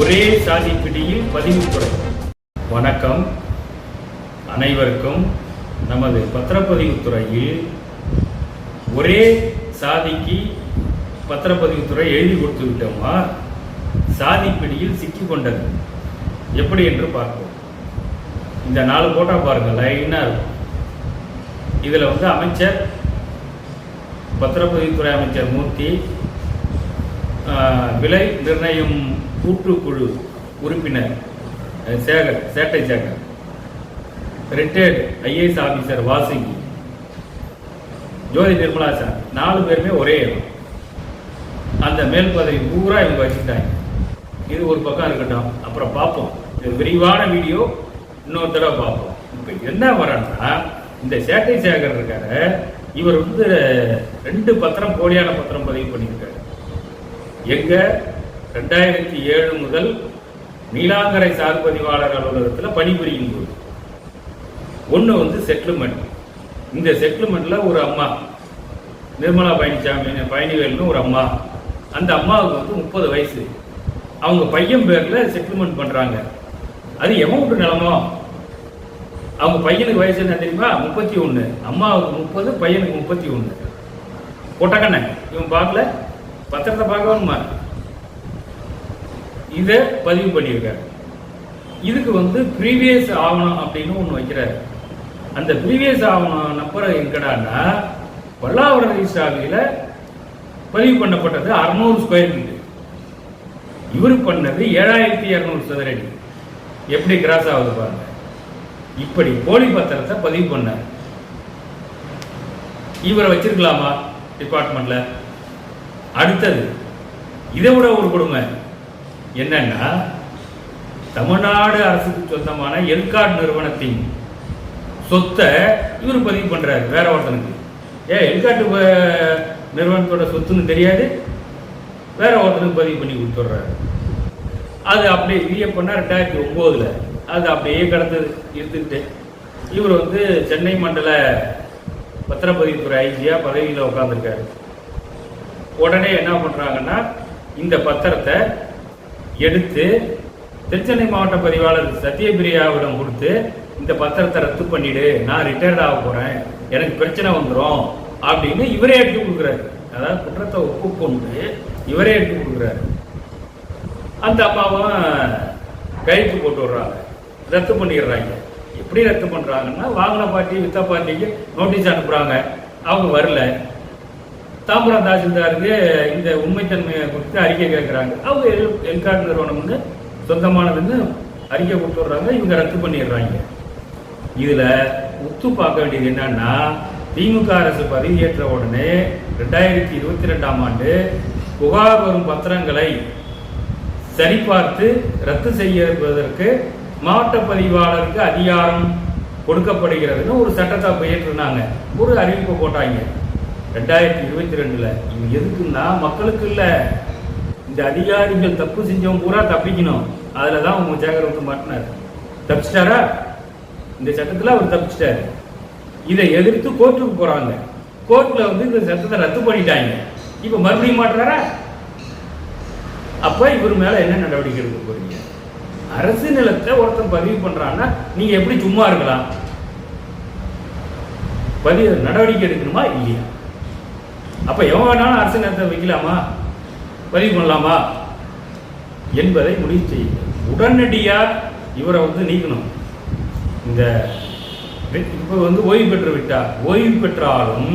ஒரே சாதி பிடியில் பதிவுத்துறை. வணக்கம் அனைவருக்கும். நமது பத்திரப்பதிவுத்துறையில் ஒரே சாதிக்கு பத்திரப்பதிவுத்துறை எழுதி கொடுத்து விட்டோமா, சாதி பிடியில் சிக்கி கொண்டது எப்படி என்று பார்ப்போம். இந்த 4 போட்டோ பாருங்க, லைனாக இருக்கும். இதில் அமைச்சர், பத்திரப்பதிவுத்துறை அமைச்சர் மூர்த்தி, விலை நிர்ணயம் கூட்டுக்குழு உறுப்பினர் சேட்டை Sekar, retired IAS officer Vasuki, Jothi Nirmala sir, 4 பேருமே ஒரே இடம். அந்த மேல் பதவி பூரா இவங்க வச்சுட்டாங்க. இது ஒரு பக்கம் இருக்கட்டும், அப்புறம் பார்ப்போம். இது விரிவான வீடியோ இன்னொரு தடவை பார்ப்போம். இப்போ என்ன வரன்னா, இந்த சேட்டை சேகர் இருக்காரு, இவர் 2 பத்திரம் போலியான பத்திரம் பதிவு பண்ணியிருக்காரு. எங்க 2007 முதல் நீலாங்கரை சார் பதிவாளர் அலுவலகத்தில் பணிபுரியும் போது ஒன்று செட்டில்மெண்ட். இந்த செட்டில்மெண்ட்ல ஒரு அம்மா நிர்மலா பயணிவேல்னு ஒரு அம்மா, அந்த அம்மாவுக்கு 30 வயசு. அவங்க பையன் பேர்ல செட்டில்மெண்ட் பண்றாங்க. அது எமௌண்ட் நிலமோ, அவங்க பையனுக்கு வயசு என்ன தெரியுமா, 31. அம்மாவுக்கு 30, பையனுக்கு 31. போட்டாக்கண்ணே இவன் பார்க்கல, பத்திரத்தை பார்க்கணுமா, இதை பதிவு பண்ணியிருக்காரு. இதுக்கு ப்ரீவியஸ் ஆவணம் அப்படின்னு ஒன்று வைக்கிறாரு. அந்த ப்ரீவியஸ் ஆவணம் நம்பர் எங்கடான்னா, பல்லாவரம் ரிஜிஸ்ட்ராவில பதிவு பண்ணப்பட்டது 600 ஸ்கொயர் ஃபீட். இவர் பண்ணது 7200 சதுரடி. எப்படி கிராஸ் ஆகுது பாருங்க. இப்படி போலி பத்திரத்தை பதிவு பண்ணார். இவரை வச்சிருக்கலாமா டிபார்ட்மெண்ட்ல? அடுத்தது இதை விட ஒரு கொடுமை என்னன்னா, தமிழ்நாடு அரசுக்கு சொந்தமான எல்காட் நிறுவனத்தின் சொத்தை இவர் பதிவு பண்றாரு வேற ஒருத்தனுக்கு. எல்காட்டு நிறுவனத்தோட சொத்துன்னு தெரியாது, வேற ஒருத்தனுக்கு பதிவு பண்ணி கொடுத்துட்றாரு. அது அப்படியே விஏ பண்ணா 2009. அது அப்படியே கடந்து இருந்துக்கிட்டு இவர் சென்னை மண்டல பத்திரப்பதிவுத்துறை ஐஜியா பதவியில் உட்காந்துருக்காரு. உடனே என்ன பண்றாங்கன்னா, இந்த பத்திரத்தை எடுத்து திருச்சென்னை மாவட்ட பதிவாளர் சத்யபிரியாவிடம் கொடுத்து, இந்த பத்திரத்தை ரத்து பண்ணிடு, நான் ரிட்டையர்ட் ஆக போறேன், எனக்கு பிரச்சனை வந்துடும் அப்படின்னு இவரே எடுத்து கொடுக்குறாரு. அதாவது குற்றத்தை ஒப்புக்கொண்டு இவரே எடுத்து கொடுக்குறாரு. அந்த அம்மாவும் கைக்கு போட்டு விடுறாங்க, ரத்து பண்ணிடுறாங்க. எப்படி ரத்து பண்றாங்கன்னா, வாங்கின பார்ட்டி வித்த பார்ட்டிக்கு நோட்டீஸ் அனுப்புறாங்க. அவங்க வரல. தாம்பரம் தாசில்தாருக்கு இந்த உண்மைத்தன்மையை குறித்து அறிக்கை கேட்குறாங்க. அவங்க எல்காட் நிறுவனம்னு சொந்தமானதுன்னு அறிக்கை கொடுத்துட்றாங்க. இவங்க ரத்து பண்ணிடுறாங்க. இதுல உத்து பார்க்க வேண்டியது என்னன்னா, திமுக அரசு பதவியேற்ற உடனே 2022ஆம் ஆண்டு புகார் வரும் பத்திரங்களை சரிபார்த்து ரத்து செய்வதற்கு மாவட்ட பதிவாளருக்கு அதிகாரம் கொடுக்கப்படுகிறதுன்னு ஒரு சட்டத்தை இயற்றினாங்க. ஒரு அறிவிப்பை போட்டாங்க 2022. இது எதுக்குன்னா, மக்களுக்கு இல்ல, இந்த அதிகாரிகள் தப்பு செஞ்சவங்க பூரா தப்பிக்கணும். அதுலதான் உங்க சேகர் மாட்டினார். தப்பிச்சிட்டாரா? இந்த சட்டத்துல அவர் தப்பிச்சிட்டாரு. இதை எதிர்த்து கோர்ட்டுக்கு போறாங்க. கோர்ட்ல இந்த சட்டத்தை ரத்து பண்ணிட்டாங்க. இப்ப மறுபடியும் மாட்டுறாரா? அப்ப இவர் மேல என்ன நடவடிக்கை எடுக்க போறீங்க? அரசு நிலத்தை ஒருத்தன் பதிவு பண்றான்னா நீங்க எப்படி சும்மா இருக்கலாம்? நடவடிக்கை எடுக்கணுமா இல்லையா? அப்ப எவன் வேணாலும் அரசு நிலத்தை வைக்கலாமா, பதிவு பண்ணலாமா என்பதை முடிவு செய்யுங்க. உடனடியா இவரை நீக்கணும். இந்த இப்ப ஓய்வு பெற்று விட்டார். ஓய்வு பெற்றாலும்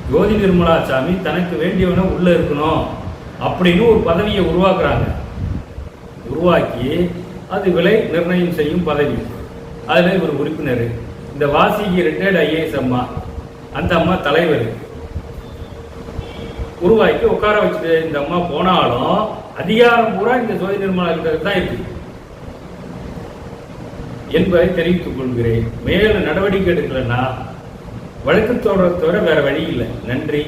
ஜோதி நிர்மலா சாமி தனக்கு வேண்டியவன உள்ள இருக்கணும் அப்படின்னு ஒரு பதவியை உருவாக்குறாங்க. உருவாக்கி அது விலை நிர்ணயம் செய்யும் பதவி. அதுல இவர் உறுப்பினர். இந்த வாசிக்கு ரிட்டையர்டு ஐஏஎஸ் அம்மா, அந்த அம்மா தலைவர். உருவாக்கி உட்கார வச்சுட்டு இந்த அம்மா போனாலும் அதிகாரம் பூரா இந்த ஜோதி நிர்மலா இருக்கிறது தான் இருக்கு என்பதை தெரிவித்துக் கொள்கிறேன். மேலும் நடவடிக்கை எடுக்கலன்னா வழக்கு தொடர தவிர வேற வழி இல்லை. நன்றி.